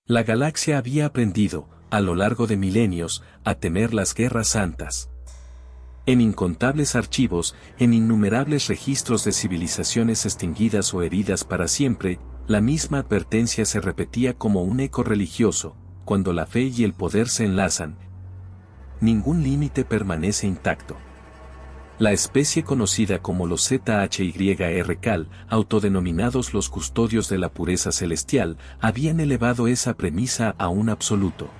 La galaxia había aprendido, a lo largo de milenios, a temer las guerras santas. En incontables archivos, en innumerables registros de civilizaciones extinguidas o heridas para siempre, la misma advertencia se repetía como un eco religioso: cuando la fe y el poder se enlazan, ningún límite permanece intacto. La especie conocida como los ZHYR-Cal, autodenominados los custodios de la pureza celestial, habían elevado esa premisa a un absoluto.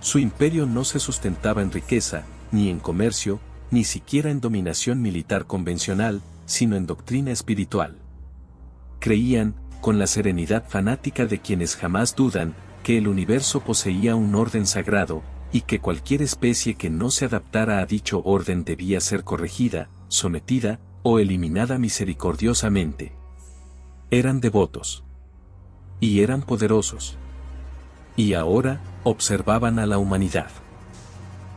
Su imperio no se sustentaba en riqueza, ni en comercio, ni siquiera en dominación militar convencional, sino en doctrina espiritual. Creían, con la serenidad fanática de quienes jamás dudan, que el universo poseía un orden sagrado, y que cualquier especie que no se adaptara a dicho orden debía ser corregida, sometida, o eliminada misericordiosamente. Eran devotos. Y eran poderosos. Y ahora, observaban a la humanidad.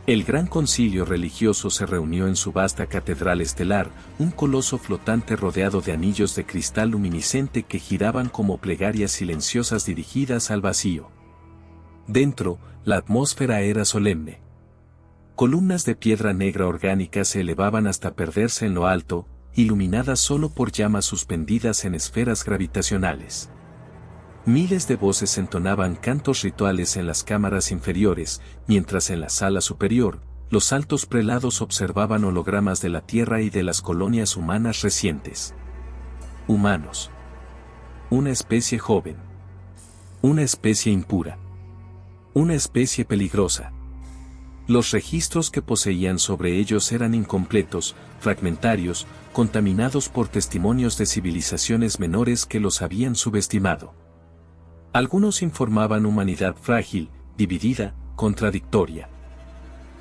El gran concilio religioso se reunió en su vasta catedral estelar, un coloso flotante rodeado de anillos de cristal luminiscente que giraban como plegarias silenciosas dirigidas al vacío. Dentro, la atmósfera era solemne. Columnas de piedra negra orgánica se elevaban hasta perderse en lo alto, iluminadas solo por llamas suspendidas en esferas gravitacionales. Miles de voces entonaban cantos rituales en las cámaras inferiores, mientras en la sala superior, los altos prelados observaban hologramas de la Tierra y de las colonias humanas recientes. Humanos. Una especie joven. Una especie impura. Una especie peligrosa. Los registros que poseían sobre ellos eran incompletos, fragmentarios, contaminados por testimonios de civilizaciones menores que los habían subestimado. Algunos informaban humanidad frágil, dividida, contradictoria.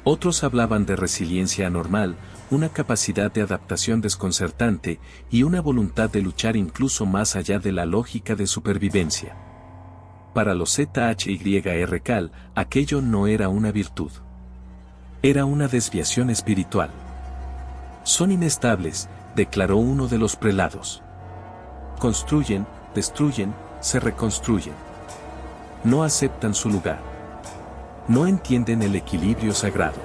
Otros hablaban de resiliencia anormal, una capacidad de adaptación desconcertante y una voluntad de luchar incluso más allá de la lógica de supervivencia. Para los ZHYR-Cal, aquello no era una virtud. Era una desviación espiritual. Son inestables, declaró uno de los prelados. Construyen, destruyen, se reconstruyen. No aceptan su lugar. No entienden el equilibrio sagrado.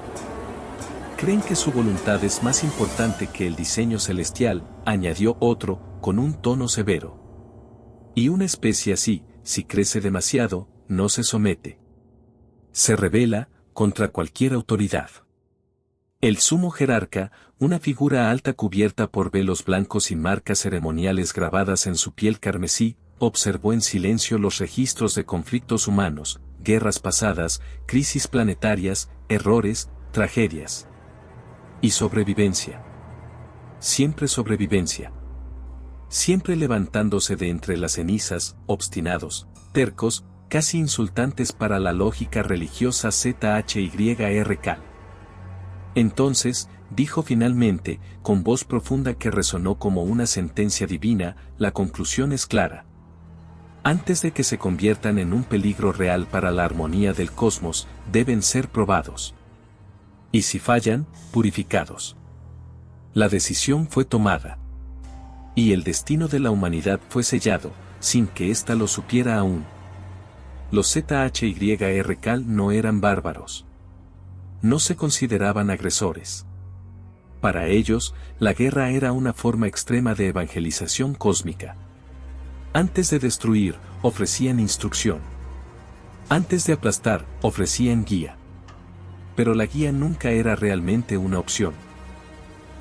Creen que su voluntad es más importante que el diseño celestial, añadió otro, con un tono severo. Y una especie así, si crece demasiado, no se somete. Se rebela contra cualquier autoridad. El sumo jerarca, una figura alta cubierta por velos blancos y marcas ceremoniales grabadas en su piel carmesí, observó en silencio los registros de conflictos humanos, guerras pasadas, crisis planetarias, errores, tragedias. Y sobrevivencia. Siempre sobrevivencia. Siempre levantándose de entre las cenizas, obstinados, tercos, casi insultantes para la lógica religiosa ZHYR-Cal. Entonces, dijo finalmente, con voz profunda que resonó como una sentencia divina, la conclusión es clara. Antes de que se conviertan en un peligro real para la armonía del cosmos, deben ser probados. Y si fallan, purificados. La decisión fue tomada. Y el destino de la humanidad fue sellado, sin que ésta lo supiera aún. Los ZHYR-Cal no eran bárbaros. No se consideraban agresores. Para ellos, la guerra era una forma extrema de evangelización cósmica. Antes de destruir, ofrecían instrucción. Antes de aplastar, ofrecían guía. Pero la guía nunca era realmente una opción.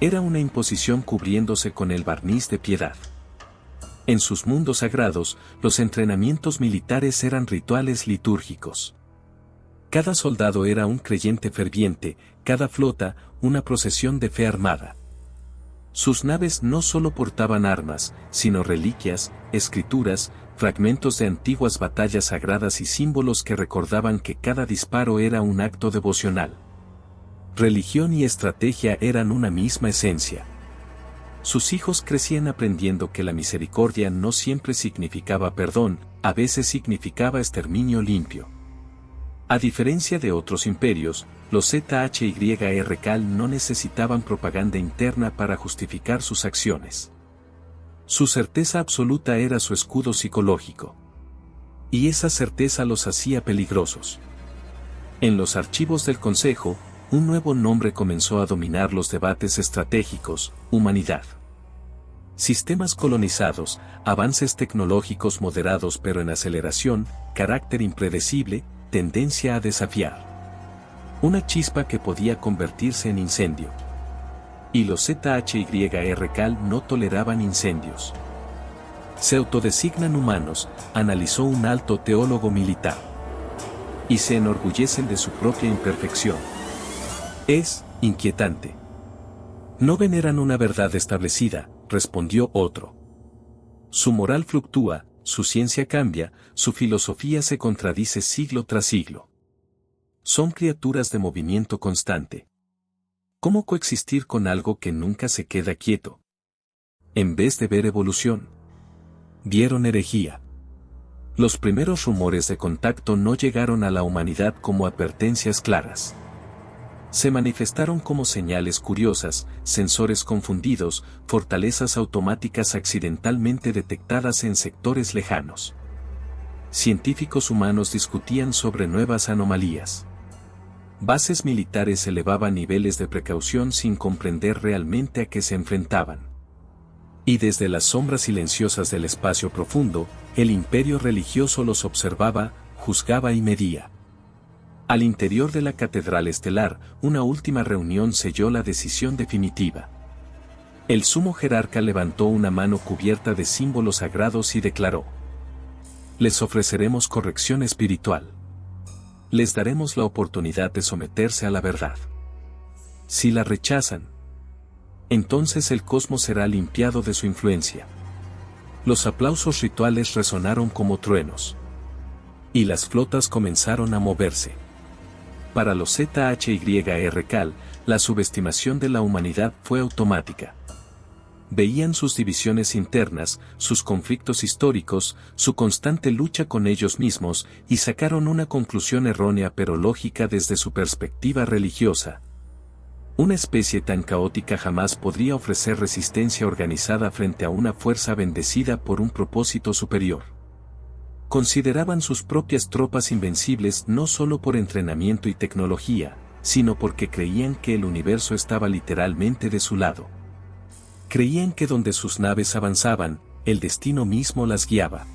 Era una imposición cubriéndose con el barniz de piedad. En sus mundos sagrados, los entrenamientos militares eran rituales litúrgicos. Cada soldado era un creyente ferviente, cada flota, una procesión de fe armada. Sus naves no solo portaban armas, sino reliquias, escrituras, fragmentos de antiguas batallas sagradas y símbolos que recordaban que cada disparo era un acto devocional. Religión y estrategia eran una misma esencia. Sus hijos crecían aprendiendo que la misericordia no siempre significaba perdón, a veces significaba exterminio limpio. A diferencia de otros imperios, los ZHYR-Cal no necesitaban propaganda interna para justificar sus acciones. Su certeza absoluta era su escudo psicológico. Y esa certeza los hacía peligrosos. En los archivos del Consejo, un nuevo nombre comenzó a dominar los debates estratégicos: humanidad. Sistemas colonizados, avances tecnológicos moderados pero en aceleración, carácter impredecible, tendencia a desafiar. Una chispa que podía convertirse en incendio. Y los ZHYRCAL no toleraban incendios. Se autodesignan humanos, analizó un alto teólogo militar. Y se enorgullecen de su propia imperfección. Es inquietante. No veneran una verdad establecida, respondió otro. Su moral fluctúa, su ciencia cambia, su filosofía se contradice siglo tras siglo. Son criaturas de movimiento constante. ¿Cómo coexistir con algo que nunca se queda quieto? En vez de ver evolución, vieron herejía. Los primeros rumores de contacto no llegaron a la humanidad como advertencias claras. Se manifestaron como señales curiosas, sensores confundidos, fortalezas automáticas accidentalmente detectadas en sectores lejanos. Científicos humanos discutían sobre nuevas anomalías. Bases militares elevaban niveles de precaución sin comprender realmente a qué se enfrentaban. Y desde las sombras silenciosas del espacio profundo, el imperio religioso los observaba, juzgaba y medía. Al interior de la catedral estelar, una última reunión selló la decisión definitiva. El sumo jerarca levantó una mano cubierta de símbolos sagrados y declaró: les ofreceremos corrección espiritual. Les daremos la oportunidad de someterse a la verdad. Si la rechazan, entonces el cosmos será limpiado de su influencia. Los aplausos rituales resonaron como truenos. Y las flotas comenzaron a moverse. Para los ZHYRCAL, la subestimación de la humanidad fue automática. Veían sus divisiones internas, sus conflictos históricos, su constante lucha con ellos mismos, y sacaron una conclusión errónea pero lógica desde su perspectiva religiosa. Una especie tan caótica jamás podría ofrecer resistencia organizada frente a una fuerza bendecida por un propósito superior. Consideraban sus propias tropas invencibles no solo por entrenamiento y tecnología, sino porque creían que el universo estaba literalmente de su lado. Creían que donde sus naves avanzaban, el destino mismo las guiaba.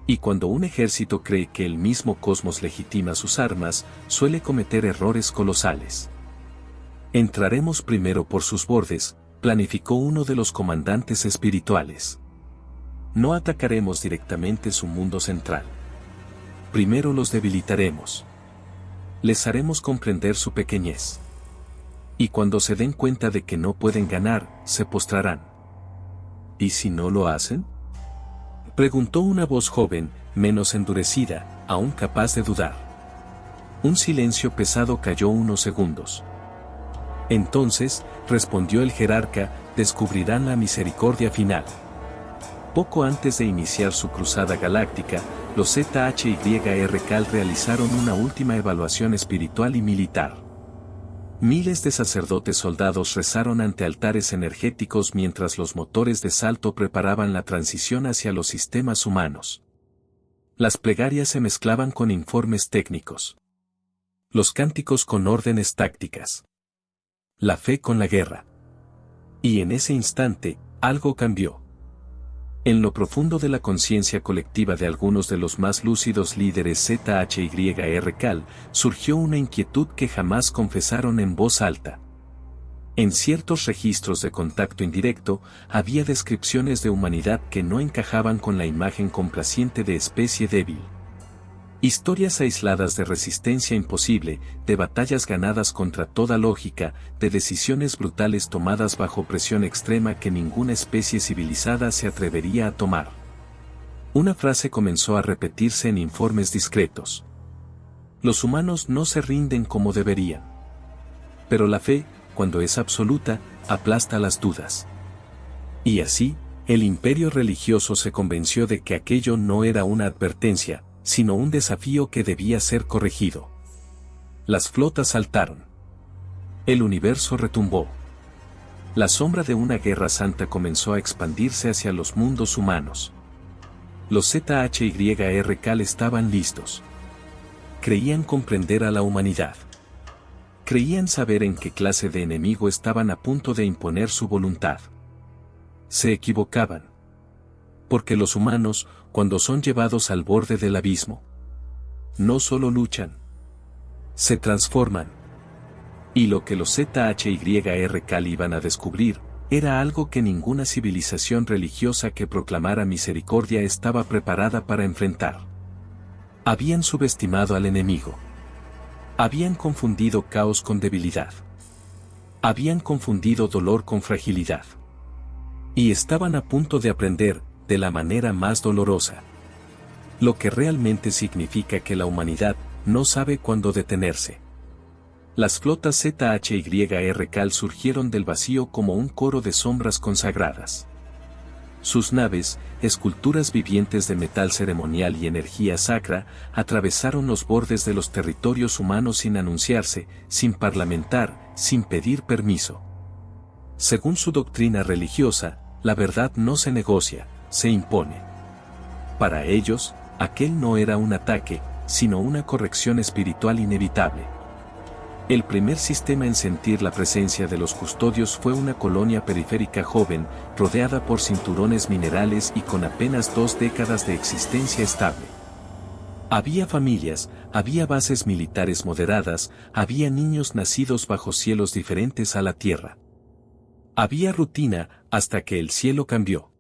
Y cuando un ejército cree que el mismo cosmos legitima sus armas, suele cometer errores colosales. Entraremos primero por sus bordes, planificó uno de los comandantes espirituales. No atacaremos directamente su mundo central. Primero los debilitaremos. Les haremos comprender su pequeñez. Y cuando se den cuenta de que no pueden ganar, se postrarán. ¿Y si no lo hacen?, preguntó una voz joven, menos endurecida, aún capaz de dudar. Un silencio pesado cayó unos segundos. Entonces, respondió el jerarca, descubrirán la misericordia final. Poco antes de iniciar su cruzada galáctica, los ZHYRCAL realizaron una última evaluación espiritual y militar. Miles de sacerdotes soldados rezaron ante altares energéticos mientras los motores de salto preparaban la transición hacia los sistemas humanos. Las plegarias se mezclaban con informes técnicos. Los cánticos con órdenes tácticas. La fe con la guerra. Y en ese instante, algo cambió. En lo profundo de la conciencia colectiva de algunos de los más lúcidos líderes ZHYRCAL, surgió una inquietud que jamás confesaron en voz alta. En ciertos registros de contacto indirecto, había descripciones de humanidad que no encajaban con la imagen complaciente de especie débil. Historias aisladas de resistencia imposible, de batallas ganadas contra toda lógica, de decisiones brutales tomadas bajo presión extrema que ninguna especie civilizada se atrevería a tomar. Una frase comenzó a repetirse en informes discretos. Los humanos no se rinden como deberían. Pero la fe, cuando es absoluta, aplasta las dudas. Y así, el imperio religioso se convenció de que aquello no era una advertencia, sino un desafío que debía ser corregido. Las flotas saltaron. El universo retumbó. La sombra de una guerra santa comenzó a expandirse hacia los mundos humanos. Los ZHYRK estaban listos. Creían comprender a la humanidad. Creían saber en qué clase de enemigo estaban a punto de imponer su voluntad. Se equivocaban. Porque los humanos, cuando son llevados al borde del abismo, no solo luchan, se transforman. Y lo que los ZHYRK iban a descubrir, era algo que ninguna civilización religiosa que proclamara misericordia estaba preparada para enfrentar. Habían subestimado al enemigo. Habían confundido caos con debilidad. Habían confundido dolor con fragilidad. Y estaban a punto de aprender, de la manera más dolorosa, lo que realmente significa que la humanidad no sabe cuándo detenerse. Las flotas ZHYRK surgieron del vacío como un coro de sombras consagradas. Sus naves, esculturas vivientes de metal ceremonial y energía sacra, atravesaron los bordes de los territorios humanos sin anunciarse, sin parlamentar, sin pedir permiso. Según su doctrina religiosa, la verdad no se negocia, se impone. Para ellos, aquel no era un ataque, sino una corrección espiritual inevitable. El primer sistema en sentir la presencia de los custodios fue una colonia periférica joven, rodeada por cinturones minerales y con apenas 2 décadas de existencia estable. Había familias, había bases militares moderadas, había niños nacidos bajo cielos diferentes a la tierra. Había rutina, hasta que el cielo cambió.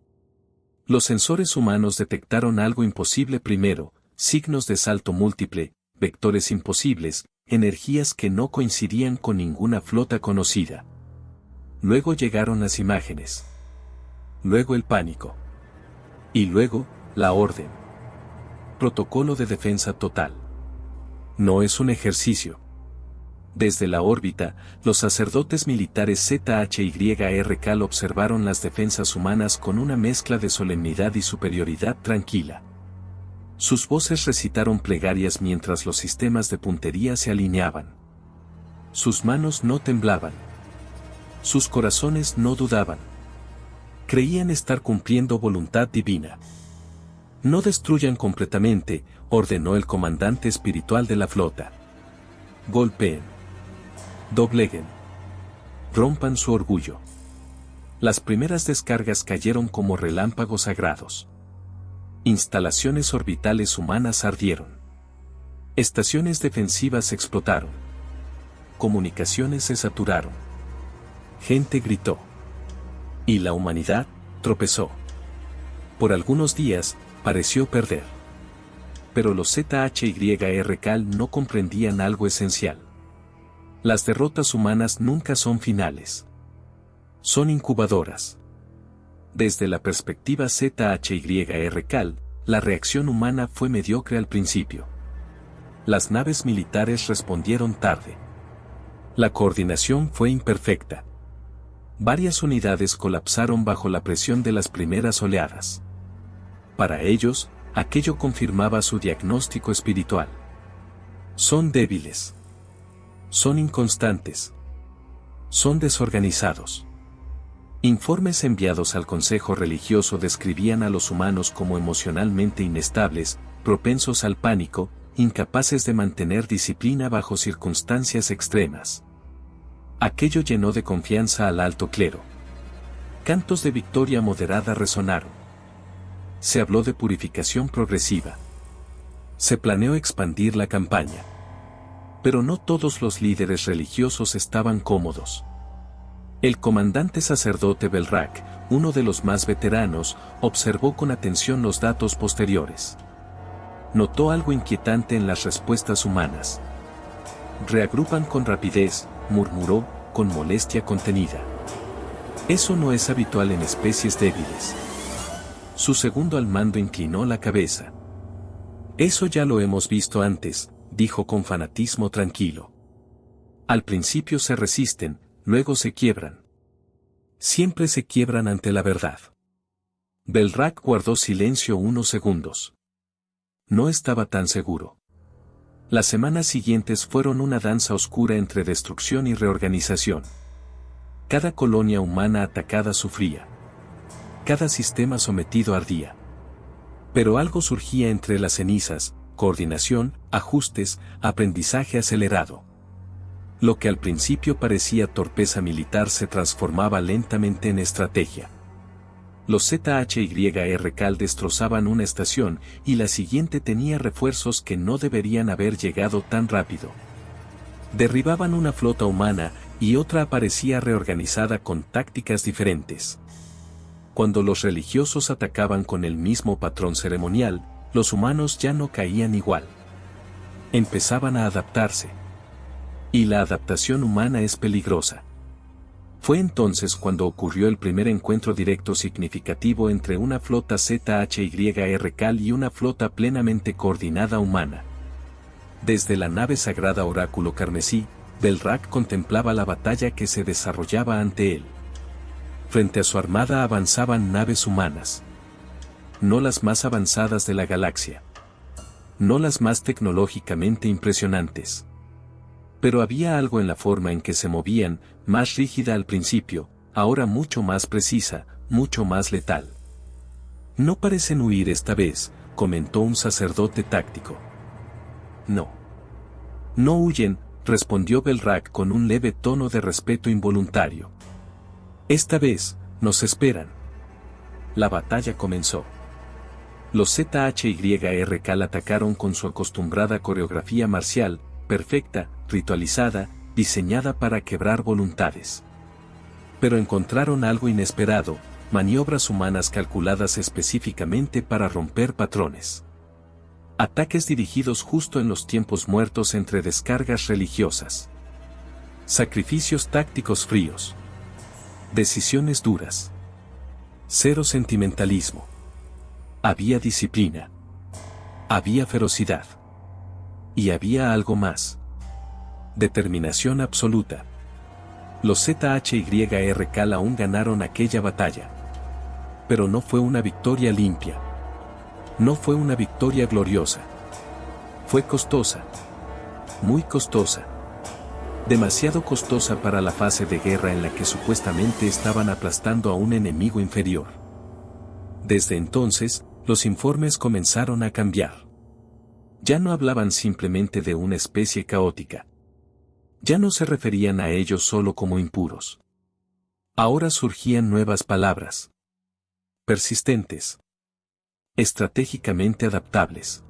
Los sensores humanos detectaron algo imposible primero, signos de salto múltiple, vectores imposibles, energías que no coincidían con ninguna flota conocida. Luego llegaron las imágenes. Luego el pánico. Y luego, la orden. Protocolo de defensa total. No es un ejercicio. Desde la órbita, los sacerdotes militares ZHYRK observaron las defensas humanas con una mezcla de solemnidad y superioridad tranquila. Sus voces recitaron plegarias mientras los sistemas de puntería se alineaban. Sus manos no temblaban. Sus corazones no dudaban. Creían estar cumpliendo voluntad divina. No destruyan completamente, ordenó el comandante espiritual de la flota. Golpeen. Dobleguen. Rompan su orgullo. Las primeras descargas cayeron como relámpagos sagrados. Instalaciones orbitales humanas ardieron. Estaciones defensivas explotaron. Comunicaciones se saturaron. Gente gritó. Y la humanidad tropezó. Por algunos días, pareció perder. Pero los ZHYRK no comprendían algo esencial. Las derrotas humanas nunca son finales. Son incubadoras. Desde la perspectiva ZHYRK, la reacción humana fue mediocre al principio. Las naves militares respondieron tarde. La coordinación fue imperfecta. Varias unidades colapsaron bajo la presión de las primeras oleadas. Para ellos, aquello confirmaba su diagnóstico espiritual. Son débiles. Son inconstantes. Son desorganizados. Informes enviados al Consejo Religioso describían a los humanos como emocionalmente inestables, propensos al pánico, incapaces de mantener disciplina bajo circunstancias extremas. Aquello llenó de confianza al alto clero. Cantos de victoria moderada resonaron. Se habló de purificación progresiva. Se planeó expandir la campaña. Pero no todos los líderes religiosos estaban cómodos. El comandante sacerdote Belrak, uno de los más veteranos, observó con atención los datos posteriores. Notó algo inquietante en las respuestas humanas. Reagrupan con rapidez, murmuró, con molestia contenida. Eso no es habitual en especies débiles. Su segundo al mando inclinó la cabeza. Eso ya lo hemos visto antes, dijo con fanatismo tranquilo. Al principio se resisten, luego se quiebran. Siempre se quiebran ante la verdad. Belrak guardó silencio unos segundos. No estaba tan seguro. Las semanas siguientes fueron una danza oscura entre destrucción y reorganización. Cada colonia humana atacada sufría. Cada sistema sometido ardía. Pero algo surgía entre las cenizas: coordinación, ajustes, aprendizaje acelerado. Lo que al principio parecía torpeza militar se transformaba lentamente en estrategia. Los ZHYR-Cal destrozaban una estación y la siguiente tenía refuerzos que no deberían haber llegado tan rápido. Derribaban una flota humana y otra aparecía reorganizada con tácticas diferentes. Cuando los religiosos atacaban con el mismo patrón ceremonial, los humanos ya no caían igual. Empezaban a adaptarse. Y la adaptación humana es peligrosa. Fue entonces cuando ocurrió el primer encuentro directo significativo entre una flota ZHYR-Cal y una flota plenamente coordinada humana. Desde la nave sagrada Oráculo Carmesí, Belrak contemplaba la batalla que se desarrollaba ante él. Frente a su armada avanzaban naves humanas. No las más avanzadas de la galaxia. No las más tecnológicamente impresionantes. Pero había algo en la forma en que se movían, más rígida al principio, ahora mucho más precisa, mucho más letal. No parecen huir esta vez, comentó un sacerdote táctico. No. No huyen, respondió Belrak con un leve tono de respeto involuntario. Esta vez, nos esperan. La batalla comenzó. Los ZHYR-Cal atacaron con su acostumbrada coreografía marcial, perfecta, ritualizada, diseñada para quebrar voluntades. Pero encontraron algo inesperado: maniobras humanas calculadas específicamente para romper patrones. Ataques dirigidos justo en los tiempos muertos entre descargas religiosas. Sacrificios tácticos fríos. Decisiones duras. Cero sentimentalismo. Había disciplina. Había ferocidad. Y había algo más. Determinación absoluta. Los ZHYR-Cal aún ganaron aquella batalla. Pero no fue una victoria limpia. No fue una victoria gloriosa. Fue costosa. Muy costosa. Demasiado costosa para la fase de guerra en la que supuestamente estaban aplastando a un enemigo inferior. Desde entonces, los informes comenzaron a cambiar. Ya no hablaban simplemente de una especie caótica. Ya no se referían a ellos solo como impuros. Ahora surgían nuevas palabras. Persistentes. Estratégicamente adaptables.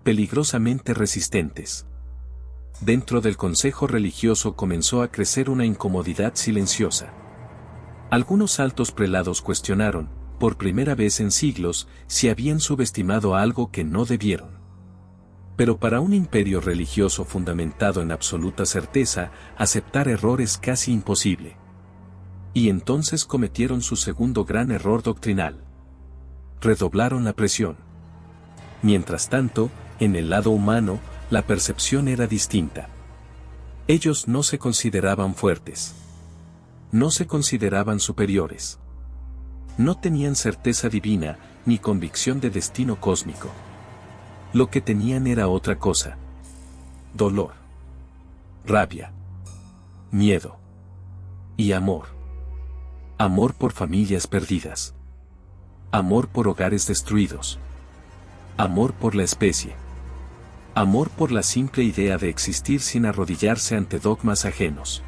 Peligrosamente resistentes. Dentro del consejo religioso comenzó a crecer una incomodidad silenciosa. Algunos altos prelados cuestionaron, por primera vez en siglos, si habían subestimado algo que no debieron. Pero para un imperio religioso fundamentado en absoluta certeza, aceptar error es casi imposible. Y entonces cometieron su segundo gran error doctrinal. Redoblaron la presión. Mientras tanto, en el lado humano, la percepción era distinta. Ellos no se consideraban fuertes. No se consideraban superiores. No tenían certeza divina, ni convicción de destino cósmico. Lo que tenían era otra cosa. Dolor. Rabia. Miedo. Y amor. Amor por familias perdidas. Amor por hogares destruidos. Amor por la especie. Amor por la simple idea de existir sin arrodillarse ante dogmas ajenos.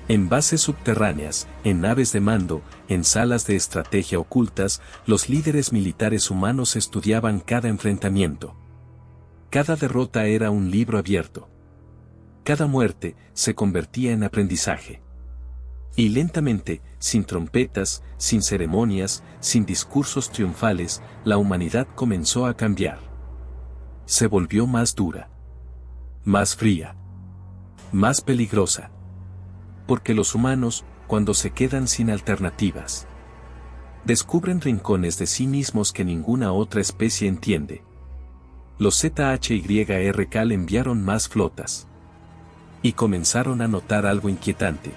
En bases subterráneas, en naves de mando, en salas de estrategia ocultas, los líderes militares humanos estudiaban cada enfrentamiento. Cada derrota era un libro abierto. Cada muerte se convertía en aprendizaje. Y lentamente, sin trompetas, sin ceremonias, sin discursos triunfales, la humanidad comenzó a cambiar. Se volvió más dura. Más fría. Más peligrosa. Porque los humanos, cuando se quedan sin alternativas, descubren rincones de sí mismos que ninguna otra especie entiende. Los ZHYR-Cal enviaron más flotas. Y comenzaron a notar algo inquietante.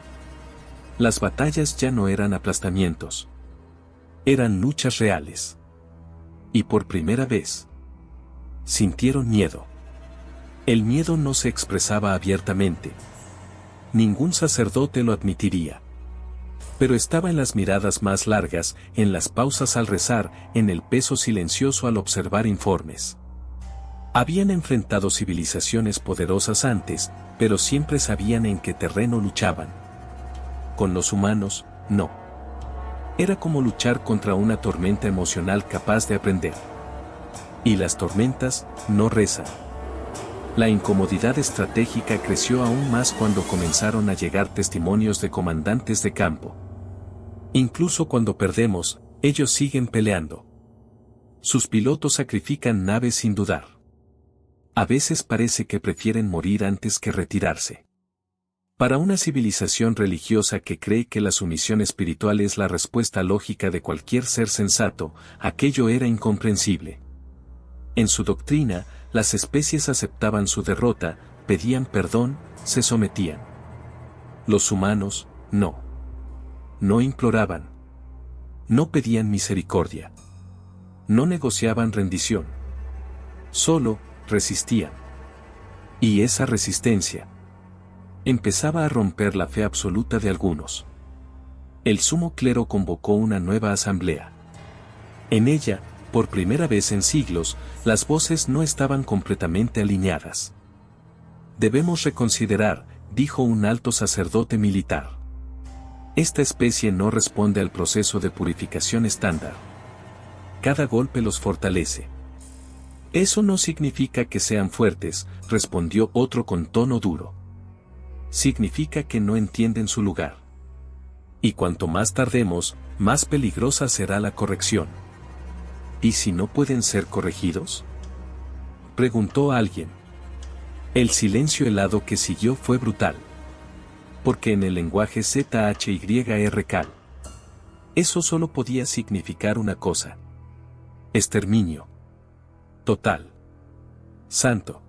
Las batallas ya no eran aplastamientos. Eran luchas reales. Y por primera vez, sintieron miedo. El miedo no se expresaba abiertamente. Ningún sacerdote lo admitiría. Pero estaba en las miradas más largas, en las pausas al rezar, en el peso silencioso al observar informes. Habían enfrentado civilizaciones poderosas antes, pero siempre sabían en qué terreno luchaban. Con los humanos, no. Era como luchar contra una tormenta emocional capaz de aprender. Y las tormentas no rezan. La incomodidad estratégica creció aún más cuando comenzaron a llegar testimonios de comandantes de campo. Incluso cuando perdemos, ellos siguen peleando. Sus pilotos sacrifican naves sin dudar. A veces parece que prefieren morir antes que retirarse. Para una civilización religiosa que cree que la sumisión espiritual es la respuesta lógica de cualquier ser sensato, aquello era incomprensible. En su doctrina, las especies aceptaban su derrota, pedían perdón, se sometían. Los humanos, no. No imploraban. No pedían misericordia. No negociaban rendición. Solo resistían. Y esa resistencia empezaba a romper la fe absoluta de algunos. El sumo clero convocó una nueva asamblea. En ella, por primera vez en siglos, las voces no estaban completamente alineadas. Debemos reconsiderar, dijo un alto sacerdote militar. Esta especie no responde al proceso de purificación estándar. Cada golpe los fortalece. Eso no significa que sean fuertes, respondió otro con tono duro. Significa que no entienden su lugar. Y cuanto más tardemos, más peligrosa será la corrección. ¿Y si no pueden ser corregidos?, preguntó alguien. El silencio helado que siguió fue brutal. Porque en el lenguaje ZHYRCAL, eso solo podía significar una cosa: exterminio. Total. Santo.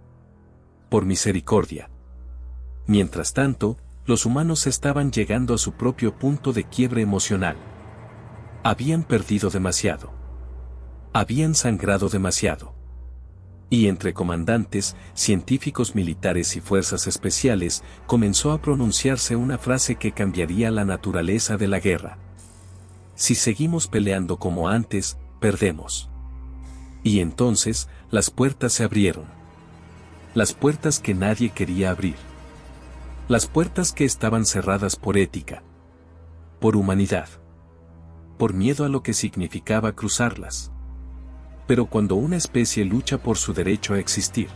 Por misericordia. Mientras tanto, los humanos estaban llegando a su propio punto de quiebre emocional. Habían perdido demasiado. Habían sangrado demasiado. Y entre comandantes, científicos militares y fuerzas especiales, comenzó a pronunciarse una frase que cambiaría la naturaleza de la guerra. Si seguimos peleando como antes, perdemos. Y entonces, las puertas se abrieron. Las puertas que nadie quería abrir. Las puertas que estaban cerradas por ética. Por humanidad. Por miedo a lo que significaba cruzarlas. Pero cuando una especie lucha por su derecho a existir,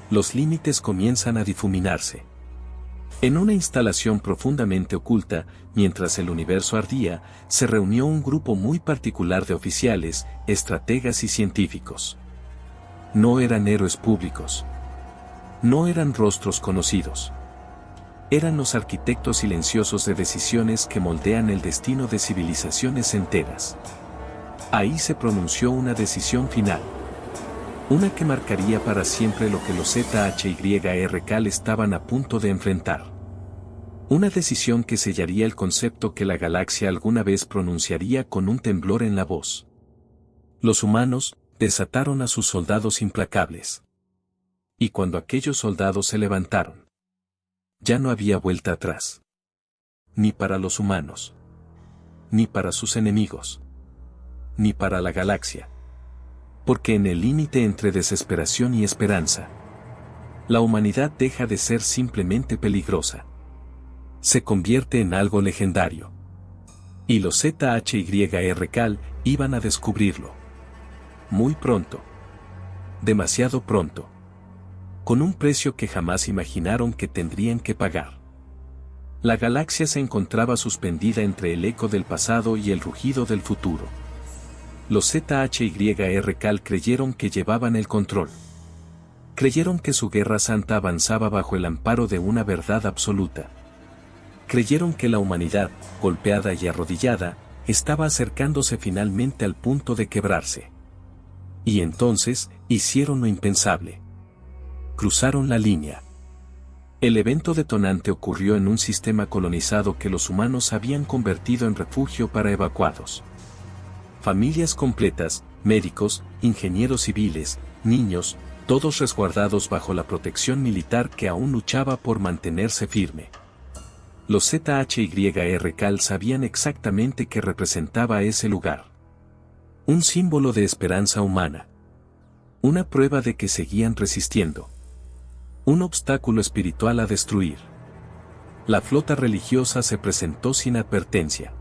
los límites comienzan a difuminarse. En una instalación profundamente oculta, mientras el universo ardía, se reunió un grupo muy particular de oficiales, estrategas y científicos. No eran héroes públicos. No eran rostros conocidos. Eran los arquitectos silenciosos de decisiones que moldean el destino de civilizaciones enteras. Ahí se pronunció una decisión final. Una que marcaría para siempre lo que los ZHYRCAL estaban a punto de enfrentar. Una decisión que sellaría el concepto que la galaxia alguna vez pronunciaría con un temblor en la voz. Los humanos desataron a sus soldados implacables. Y cuando aquellos soldados se levantaron, ya no había vuelta atrás. Ni para los humanos. Ni para sus enemigos. Ni para la galaxia. Porque en el límite entre desesperación y esperanza, la humanidad deja de ser simplemente peligrosa. Se convierte en algo legendario. Y los ZHYRCAL iban a descubrirlo. Muy pronto. Demasiado pronto. Con un precio que jamás imaginaron que tendrían que pagar. La galaxia se encontraba suspendida entre el eco del pasado y el rugido del futuro. Los ZHYRCAL creyeron que llevaban el control. Creyeron que su guerra santa avanzaba bajo el amparo de una verdad absoluta. Creyeron que la humanidad, golpeada y arrodillada, estaba acercándose finalmente al punto de quebrarse. Y entonces, hicieron lo impensable. Cruzaron la línea. El evento detonante ocurrió en un sistema colonizado que los humanos habían convertido en refugio para evacuados. Familias completas, médicos, ingenieros civiles, niños, todos resguardados bajo la protección militar que aún luchaba por mantenerse firme. Los ZHYR-Cal sabían exactamente qué representaba ese lugar. Un símbolo de esperanza humana. Una prueba de que seguían resistiendo. Un obstáculo espiritual a destruir. La flota religiosa se presentó sin advertencia.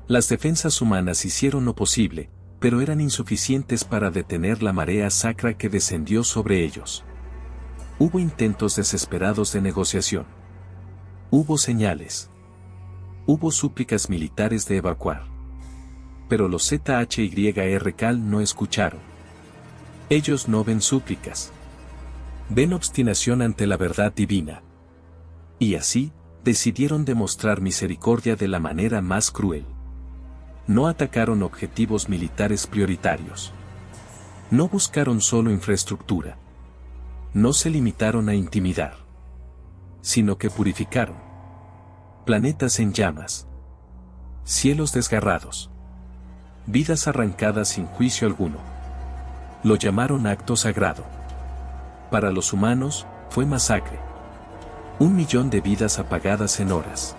Las defensas humanas hicieron lo posible, pero eran insuficientes para detener la marea sacra que descendió sobre ellos. Hubo intentos desesperados de negociación. Hubo señales. Hubo súplicas militares de evacuar. Pero los ZHYR-Cal no escucharon. Ellos no ven súplicas. Ven obstinación ante la verdad divina. Y así, decidieron demostrar misericordia de la manera más cruel. No atacaron objetivos militares prioritarios. No buscaron solo infraestructura. No se limitaron a intimidar. Sino que purificaron. Planetas en llamas. Cielos desgarrados. Vidas arrancadas sin juicio alguno. Lo llamaron acto sagrado. Para los humanos, fue masacre. 1 millón de vidas apagadas en horas.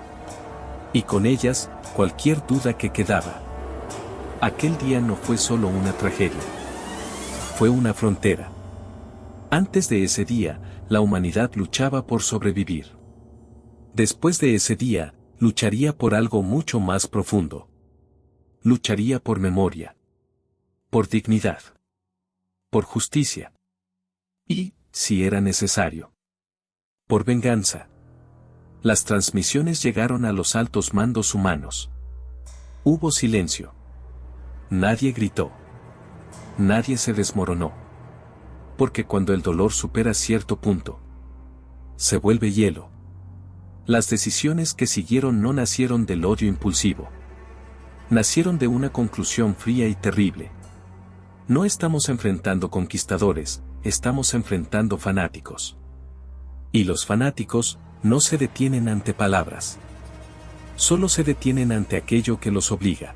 Y con ellas, cualquier duda que quedaba. Aquel día no fue solo una tragedia. Fue una frontera. Antes de ese día, la humanidad luchaba por sobrevivir. Después de ese día, lucharía por algo mucho más profundo. Lucharía por memoria. Por dignidad. Por justicia. Y, si era necesario, por venganza. Las transmisiones llegaron a los altos mandos humanos. Hubo silencio. Nadie gritó. Nadie se desmoronó. Porque cuando el dolor supera cierto punto, se vuelve hielo. Las decisiones que siguieron no nacieron del odio impulsivo. Nacieron de una conclusión fría y terrible. No estamos enfrentando conquistadores, estamos enfrentando fanáticos. Y los fanáticos no se detienen ante palabras. Solo se detienen ante aquello que los obliga.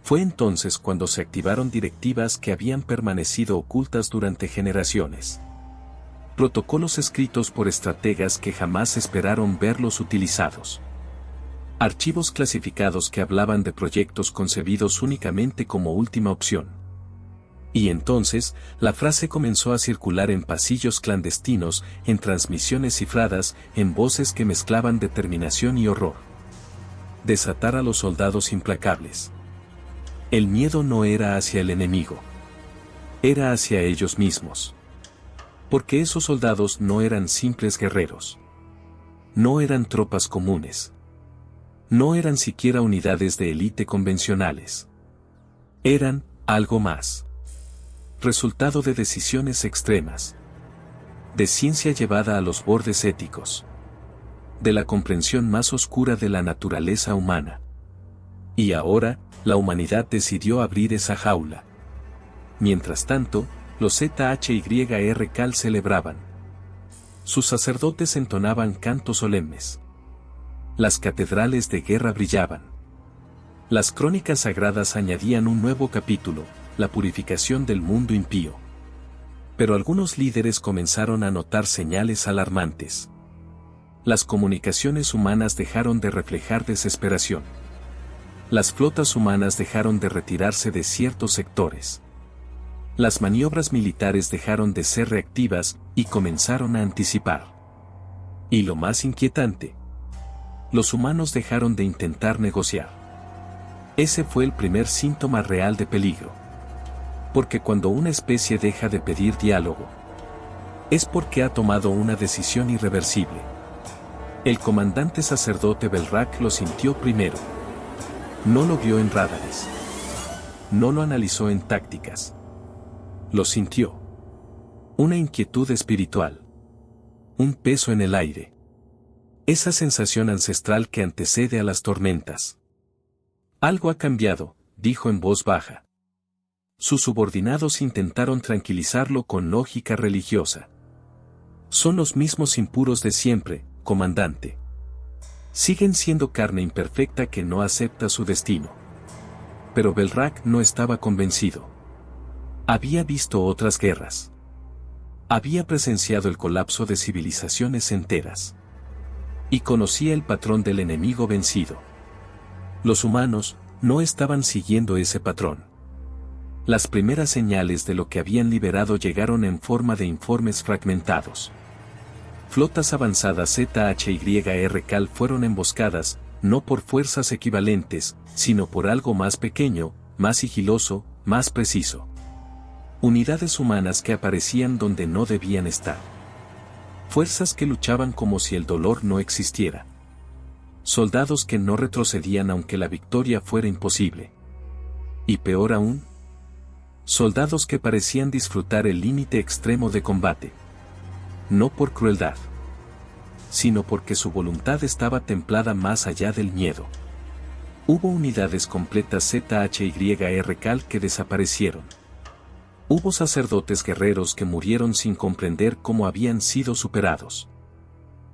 Fue entonces cuando se activaron directivas que habían permanecido ocultas durante generaciones. Protocolos escritos por estrategas que jamás esperaron verlos utilizados. Archivos clasificados que hablaban de proyectos concebidos únicamente como última opción. Y entonces, la frase comenzó a circular en pasillos clandestinos, en transmisiones cifradas, en voces que mezclaban determinación y horror. Desatar a los soldados implacables. El miedo no era hacia el enemigo. Era hacia ellos mismos. Porque esos soldados no eran simples guerreros. No eran tropas comunes. No eran siquiera unidades de élite convencionales. Eran algo más. Resultado de decisiones extremas. De ciencia llevada a los bordes éticos. De la comprensión más oscura de la naturaleza humana. Y ahora, la humanidad decidió abrir esa jaula. Mientras tanto, los ZHYR-Cal celebraban. Sus sacerdotes entonaban cantos solemnes. Las catedrales de guerra brillaban. Las crónicas sagradas añadían un nuevo capítulo, la purificación del mundo impío. Pero algunos líderes comenzaron a notar señales alarmantes. Las comunicaciones humanas dejaron de reflejar desesperación. Las flotas humanas dejaron de retirarse de ciertos sectores. Las maniobras militares dejaron de ser reactivas y comenzaron a anticipar. Y lo más inquietante, los humanos dejaron de intentar negociar. Ese fue el primer síntoma real de peligro. Porque cuando una especie deja de pedir diálogo, es porque ha tomado una decisión irreversible. El comandante sacerdote Belrak lo sintió primero. No lo vio en radares. No lo analizó en tácticas. Lo sintió. Una inquietud espiritual. Un peso en el aire. Esa sensación ancestral que antecede a las tormentas. Algo ha cambiado, dijo en voz baja. Sus subordinados intentaron tranquilizarlo con lógica religiosa. Son los mismos impuros de siempre, comandante. Siguen siendo carne imperfecta que no acepta su destino. Pero Belrak no estaba convencido. Había visto otras guerras. Había presenciado el colapso de civilizaciones enteras. Y conocía el patrón del enemigo vencido. Los humanos no estaban siguiendo ese patrón. Las primeras señales de lo que habían liberado llegaron en forma de informes fragmentados. Flotas avanzadas ZHYR-CAL fueron emboscadas, no por fuerzas equivalentes, sino por algo más pequeño, más sigiloso, más preciso. Unidades humanas que aparecían donde no debían estar. Fuerzas que luchaban como si el dolor no existiera. Soldados que no retrocedían aunque la victoria fuera imposible. Y peor aún, soldados que parecían disfrutar el límite extremo de combate. No por crueldad, sino porque su voluntad estaba templada más allá del miedo. Hubo unidades completas ZHYR-CAL que desaparecieron. Hubo sacerdotes guerreros que murieron sin comprender cómo habían sido superados.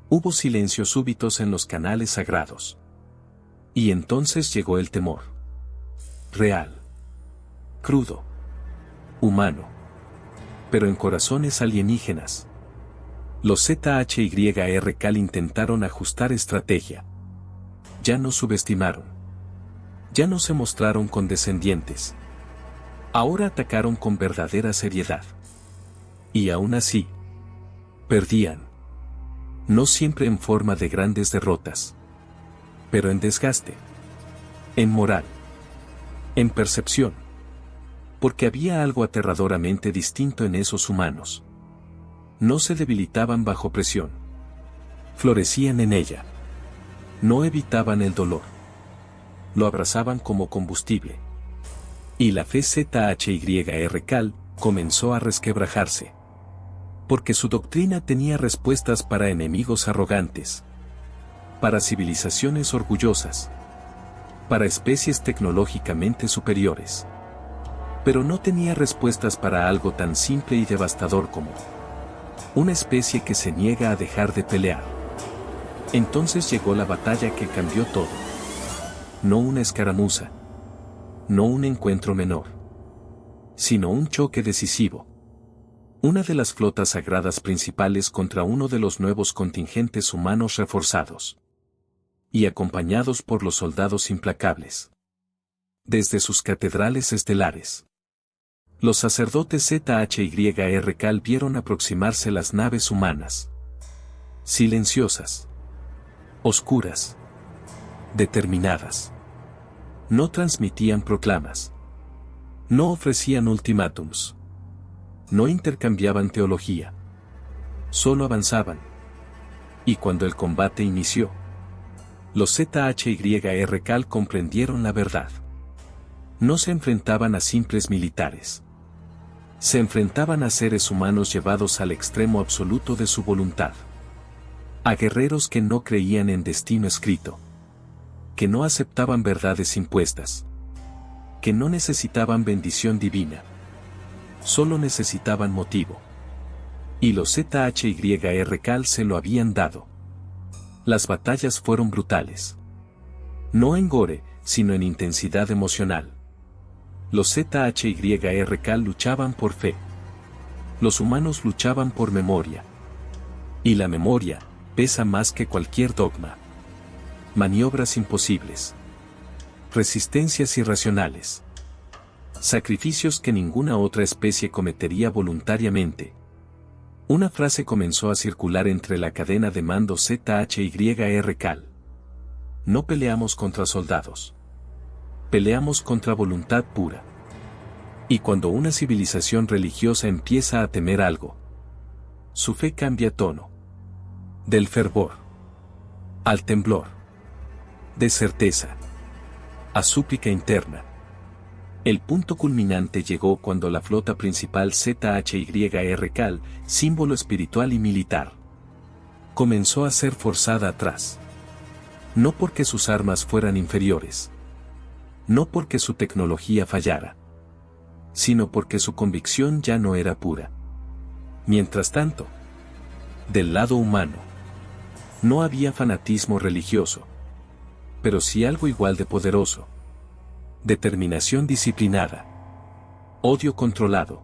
Hubo silencios súbitos en los canales sagrados. Y entonces llegó el temor. Real. Crudo. Humano. Pero en corazones alienígenas. Los ZHYR-CAL intentaron ajustar estrategia. Ya no subestimaron. Ya no se mostraron condescendientes. Ahora atacaron con verdadera seriedad. Y aún así, perdían. No siempre en forma de grandes derrotas. Pero en desgaste. En moral. En percepción. Porque había algo aterradoramente distinto en esos humanos. No se debilitaban bajo presión. Florecían en ella. No evitaban el dolor. Lo abrazaban como combustible. Y la fe ZHYR-CAL comenzó a resquebrajarse. Porque su doctrina tenía respuestas para enemigos arrogantes. Para civilizaciones orgullosas. Para especies tecnológicamente superiores. Pero no tenía respuestas para algo tan simple y devastador como una especie que se niega a dejar de pelear. Entonces llegó la batalla que cambió todo. No una escaramuza. No un encuentro menor. Sino un choque decisivo. Una de las flotas sagradas principales contra uno de los nuevos contingentes humanos reforzados. Y acompañados por los soldados implacables. Desde sus catedrales estelares. Los sacerdotes ZHYR-CAL vieron aproximarse las naves humanas. Silenciosas. Oscuras. Determinadas. No transmitían proclamas. No ofrecían ultimátums. No intercambiaban teología. Solo avanzaban. Y cuando el combate inició, los ZHYR-CAL comprendieron la verdad. No se enfrentaban a simples militares. Se enfrentaban a seres humanos llevados al extremo absoluto de su voluntad. A guerreros que no creían en destino escrito. Que no aceptaban verdades impuestas. Que no necesitaban bendición divina. Solo necesitaban motivo. Y los ZHYR-CAL se lo habían dado. Las batallas fueron brutales. No en gore, sino en intensidad emocional. Los ZHYR-CAL luchaban por fe. Los humanos luchaban por memoria. Y la memoria pesa más que cualquier dogma. Maniobras imposibles. Resistencias irracionales. Sacrificios que ninguna otra especie cometería voluntariamente. Una frase comenzó a circular entre la cadena de mando ZHYR-CAL. No peleamos contra soldados. Peleamos contra voluntad pura. Y cuando una civilización religiosa empieza a temer algo, su fe cambia tono. Del fervor al temblor. De certeza a súplica interna. El punto culminante llegó cuando la flota principal ZHYR-CAL, símbolo espiritual y militar, comenzó a ser forzada atrás. No porque sus armas fueran inferiores. No porque su tecnología fallara. Sino porque su convicción ya no era pura. Mientras tanto, del lado humano, no había fanatismo religioso. Pero sí algo igual de poderoso. Determinación disciplinada. Odio controlado.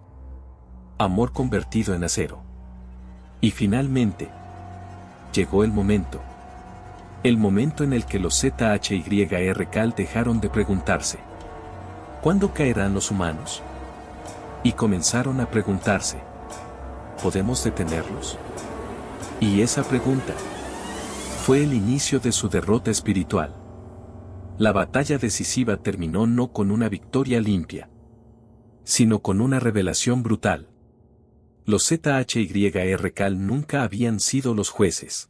Amor convertido en acero. Y finalmente, llegó el momento. El momento en el que los ZHYRCal dejaron de preguntarse: ¿cuándo caerán los humanos? Y comenzaron a preguntarse: ¿podemos detenerlos? Y esa pregunta fue el inicio de su derrota espiritual. La batalla decisiva terminó no con una victoria limpia, sino con una revelación brutal. Los ZHYRCal nunca habían sido los jueces.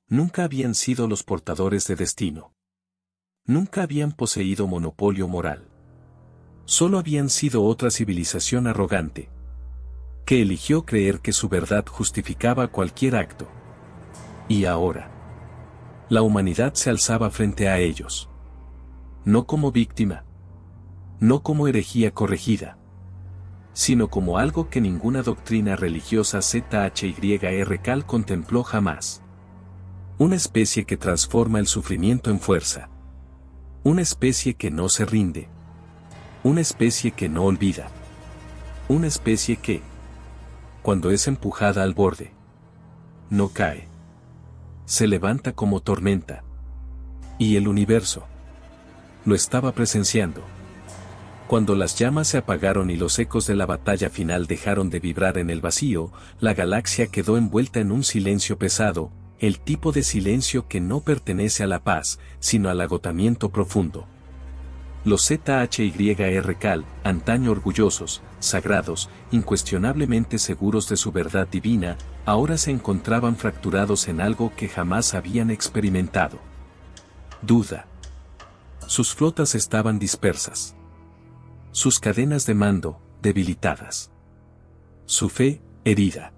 Nunca habían sido los portadores de destino. Nunca habían poseído monopolio moral. Solo habían sido otra civilización arrogante, que eligió creer que su verdad justificaba cualquier acto. Y ahora, la humanidad se alzaba frente a ellos. No como víctima, no como herejía corregida, sino como algo que ninguna doctrina religiosa ZHYRCal contempló jamás. Una especie que transforma el sufrimiento en fuerza. Una especie que no se rinde. Una especie que no olvida. Una especie que, cuando es empujada al borde, no cae. Se levanta como tormenta. Y el universo lo estaba presenciando. Cuando las llamas se apagaron y los ecos de la batalla final dejaron de vibrar en el vacío, la galaxia quedó envuelta en un silencio pesado, el tipo de silencio que no pertenece a la paz, sino al agotamiento profundo. Los ZHYRCal, antaño orgullosos, sagrados, incuestionablemente seguros de su verdad divina, ahora se encontraban fracturados en algo que jamás habían experimentado: duda. Sus flotas estaban dispersas. Sus cadenas de mando, debilitadas. Su fe, herida.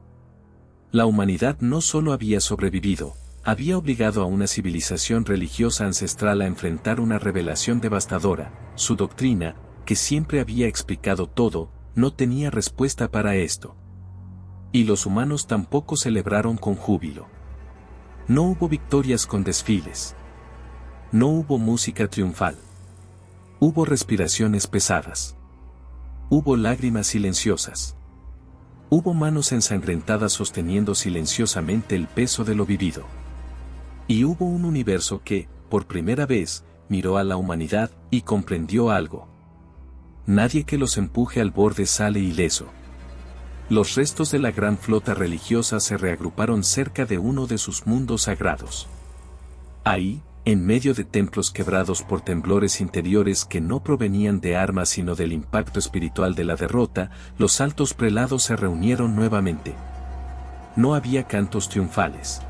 La humanidad no solo había sobrevivido, había obligado a una civilización religiosa ancestral a enfrentar una revelación devastadora. Su doctrina, que siempre había explicado todo, no tenía respuesta para esto. Y los humanos tampoco celebraron con júbilo. No hubo victorias con desfiles. No hubo música triunfal. Hubo respiraciones pesadas. Hubo lágrimas silenciosas. Hubo manos ensangrentadas sosteniendo silenciosamente el peso de lo vivido. Y hubo un universo que, por primera vez, miró a la humanidad y comprendió algo. Nadie que los empuje al borde sale ileso. Los restos de la gran flota religiosa se reagruparon cerca de uno de sus mundos sagrados. Ahí, en medio de templos quebrados por temblores interiores que no provenían de armas sino del impacto espiritual de la derrota, los altos prelados se reunieron nuevamente. No había cantos triunfales.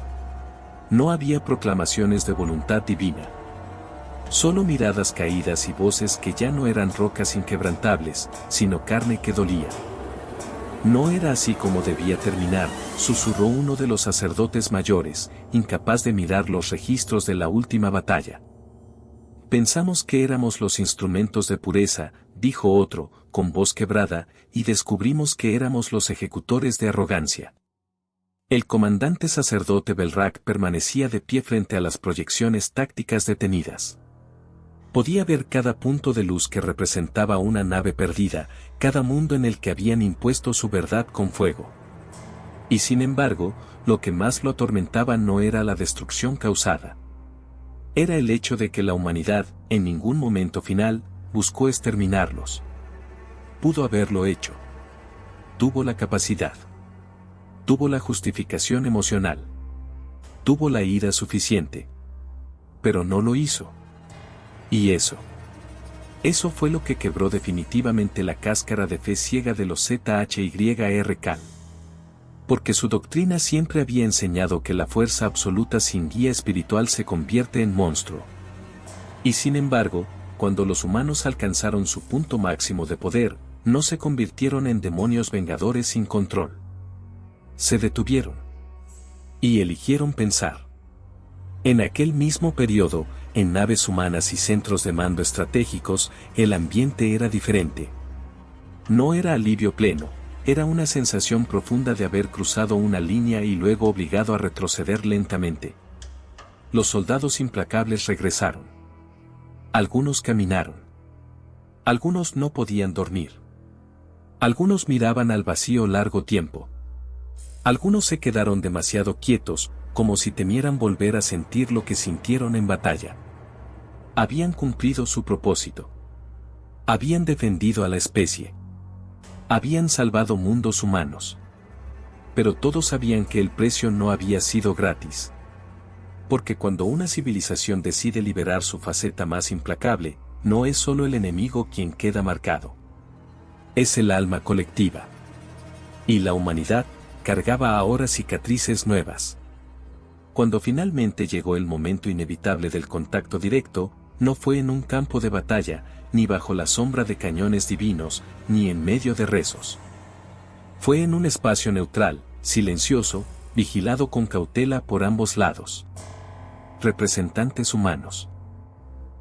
No había proclamaciones de voluntad divina. Solo miradas caídas y voces que ya no eran rocas inquebrantables, sino carne que dolía. No era así como debía terminar, susurró uno de los sacerdotes mayores, incapaz de mirar los registros de la última batalla. Pensamos que éramos los instrumentos de pureza, dijo otro, con voz quebrada, y descubrimos que éramos los ejecutores de arrogancia. El comandante sacerdote Belrak permanecía de pie frente a las proyecciones tácticas detenidas. Podía ver cada punto de luz que representaba una nave perdida, cada mundo en el que habían impuesto su verdad con fuego. Y sin embargo, lo que más lo atormentaba no era la destrucción causada. Era el hecho de que la humanidad, en ningún momento final, buscó exterminarlos. Pudo haberlo hecho. Tuvo la capacidad. Tuvo la justificación emocional. Tuvo la ira suficiente. Pero no lo hizo. Y eso fue lo que quebró definitivamente la cáscara de fe ciega de los ZHYRCal. Porque su doctrina siempre había enseñado que la fuerza absoluta sin guía espiritual se convierte en monstruo. Y sin embargo, cuando los humanos alcanzaron su punto máximo de poder, no se convirtieron en demonios vengadores sin control. Se detuvieron. Y eligieron pensar. En aquel mismo periodo, en naves humanas y centros de mando estratégicos, el ambiente era diferente. No era alivio pleno, era una sensación profunda de haber cruzado una línea y luego obligado a retroceder lentamente. Los soldados implacables regresaron. Algunos caminaron. Algunos no podían dormir. Algunos miraban al vacío largo tiempo. Algunos se quedaron demasiado quietos, como si temieran volver a sentir lo que sintieron en batalla. Habían cumplido su propósito. Habían defendido a la especie. Habían salvado mundos humanos. Pero todos sabían que el precio no había sido gratis. Porque cuando una civilización decide liberar su faceta más implacable, no es solo el enemigo quien queda marcado. Es el alma colectiva. Y la humanidad cargaba ahora cicatrices nuevas. Cuando finalmente llegó el momento inevitable del contacto directo, no fue en un campo de batalla, ni bajo la sombra de cañones divinos, ni en medio de rezos. Fue en un espacio neutral, silencioso, vigilado con cautela por ambos lados. Representantes humanos.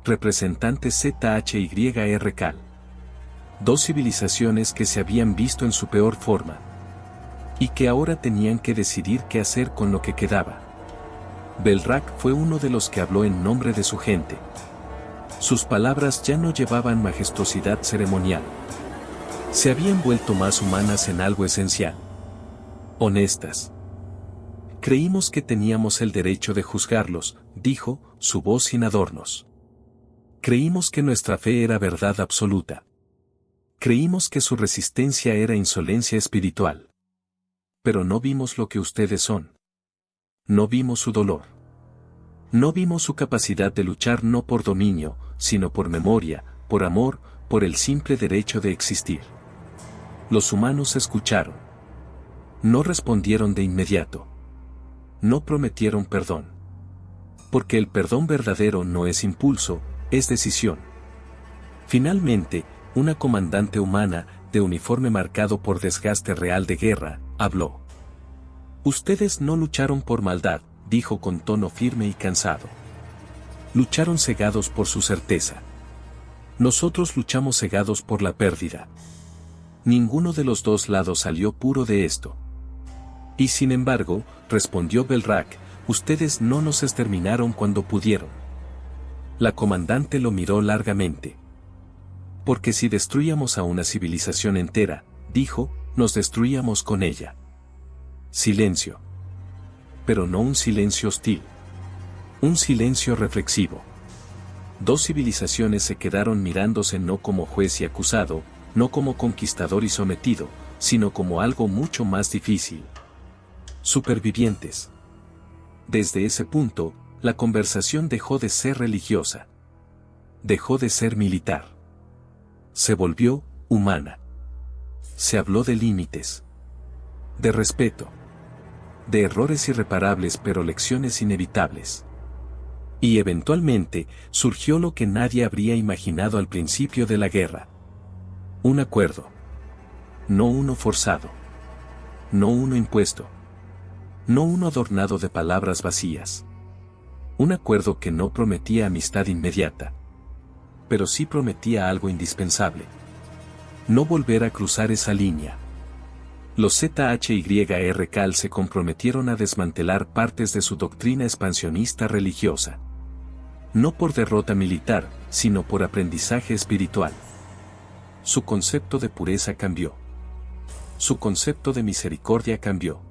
Representantes ZHYR-Cal. Dos civilizaciones que se habían visto en su peor forma. Y que ahora tenían que decidir qué hacer con lo que quedaba. Belrak fue uno de los que habló en nombre de su gente. Sus palabras ya no llevaban majestuosidad ceremonial. Se habían vuelto más humanas en algo esencial. Honestas. Creímos que teníamos el derecho de juzgarlos, dijo, su voz sin adornos. Creímos que nuestra fe era verdad absoluta. Creímos que su resistencia era insolencia espiritual. Pero no vimos lo que ustedes son. No vimos su dolor. No vimos su capacidad de luchar no por dominio, sino por memoria, por amor, por el simple derecho de existir. Los humanos escucharon. No respondieron de inmediato. No prometieron perdón. Porque el perdón verdadero no es impulso, es decisión. Finalmente, una comandante humana, de uniforme marcado por desgaste real de guerra, habló. Ustedes no lucharon por maldad, dijo con tono firme y cansado. Lucharon cegados por su certeza. Nosotros luchamos cegados por la pérdida. Ninguno de los dos lados salió puro de esto. Y sin embargo, respondió Belrak, ustedes no nos exterminaron cuando pudieron. La comandante lo miró largamente. Porque si destruíamos a una civilización entera, dijo, nos destruíamos con ella. Silencio. Pero no un silencio hostil. Un silencio reflexivo. Dos civilizaciones se quedaron mirándose no como juez y acusado, no como conquistador y sometido, sino como algo mucho más difícil. Supervivientes. Desde ese punto, la conversación dejó de ser religiosa. Dejó de ser militar. Se volvió humana. Se habló de límites. De respeto. De errores irreparables pero lecciones inevitables. Y eventualmente, surgió lo que nadie habría imaginado al principio de la guerra. Un acuerdo. No uno forzado. No uno impuesto. No uno adornado de palabras vacías. Un acuerdo que no prometía amistad inmediata. Pero sí prometía algo indispensable. No volver a cruzar esa línea. Los ZHYR-Cal se comprometieron a desmantelar partes de su doctrina expansionista religiosa. No por derrota militar, sino por aprendizaje espiritual. Su concepto de pureza cambió. Su concepto de misericordia cambió.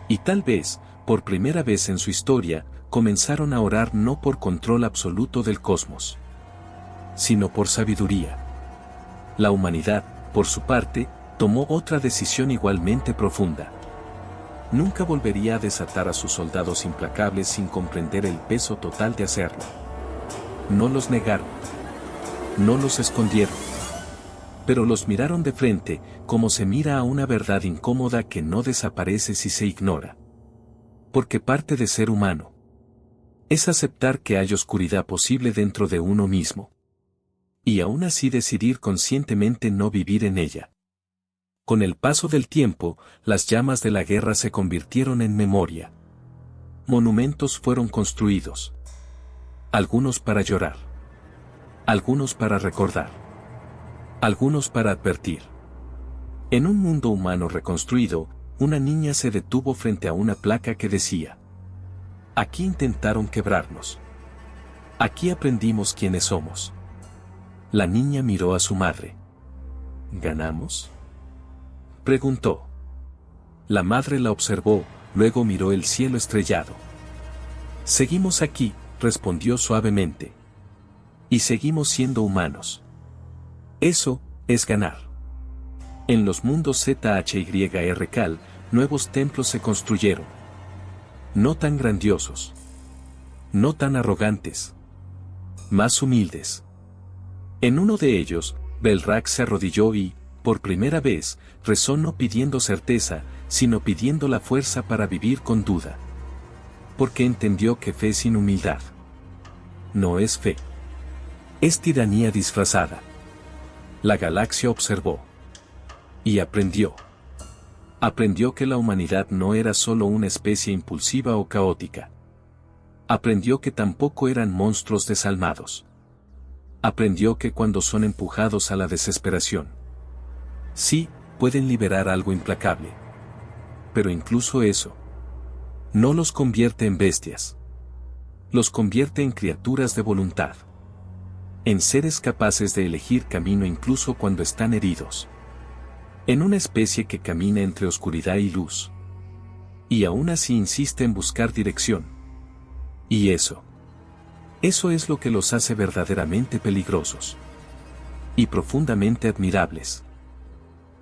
Y tal vez, por primera vez en su historia, comenzaron a orar no por control absoluto del cosmos, sino por sabiduría. La humanidad, por su parte, tomó otra decisión igualmente profunda. Nunca volvería a desatar a sus soldados implacables sin comprender el peso total de hacerlo. No los negaron. No los escondieron. Pero los miraron de frente, como se mira a una verdad incómoda que no desaparece si se ignora. Porque parte de ser humano es aceptar que hay oscuridad posible dentro de uno mismo. Y aún así decidir conscientemente no vivir en ella. Con el paso del tiempo, las llamas de la guerra se convirtieron en memoria. Monumentos fueron construidos. Algunos para llorar. Algunos para recordar. Algunos para advertir. En un mundo humano reconstruido, una niña se detuvo frente a una placa que decía: aquí intentaron quebrarnos. Aquí aprendimos quiénes somos. La niña miró a su madre. ¿Ganamos?, preguntó. La madre la observó, luego miró el cielo estrellado. Seguimos aquí, respondió suavemente. Y seguimos siendo humanos. Eso es ganar. En los mundos ZHYRCal, nuevos templos se construyeron. No tan grandiosos. No tan arrogantes. Más humildes. En uno de ellos, Belrak se arrodilló y, por primera vez, rezó no pidiendo certeza, sino pidiendo la fuerza para vivir con duda. Porque entendió que fe sin humildad no es fe. Es tiranía disfrazada. La galaxia observó. Y aprendió. Aprendió que la humanidad no era solo una especie impulsiva o caótica. Aprendió que tampoco eran monstruos desalmados. Aprendió que cuando son empujados a la desesperación, sí, pueden liberar algo implacable. Pero incluso eso no los convierte en bestias. Los convierte en criaturas de voluntad. En seres capaces de elegir camino incluso cuando están heridos. En una especie que camina entre oscuridad y luz. Y aún así insiste en buscar dirección. Y eso es lo que los hace verdaderamente peligrosos. Y profundamente admirables.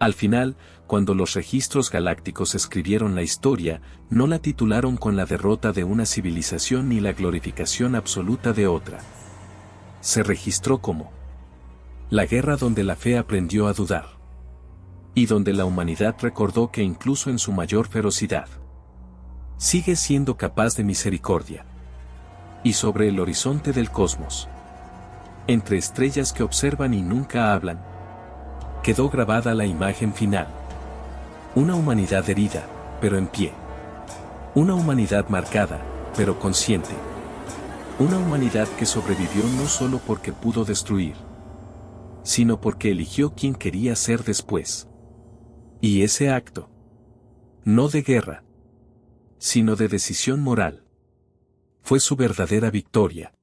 Al final, cuando los registros galácticos escribieron la historia, no la titularon con la derrota de una civilización ni la glorificación absoluta de otra. Se registró como la guerra donde la fe aprendió a dudar. Y donde la humanidad recordó que incluso en su mayor ferocidad, sigue siendo capaz de misericordia. Y sobre el horizonte del cosmos, entre estrellas que observan y nunca hablan, quedó grabada la imagen final. Una humanidad herida, pero en pie. Una humanidad marcada, pero consciente. Una humanidad que sobrevivió no solo porque pudo destruir, sino porque eligió quién quería ser después. Y ese acto, no de guerra, sino de decisión moral, fue su verdadera victoria.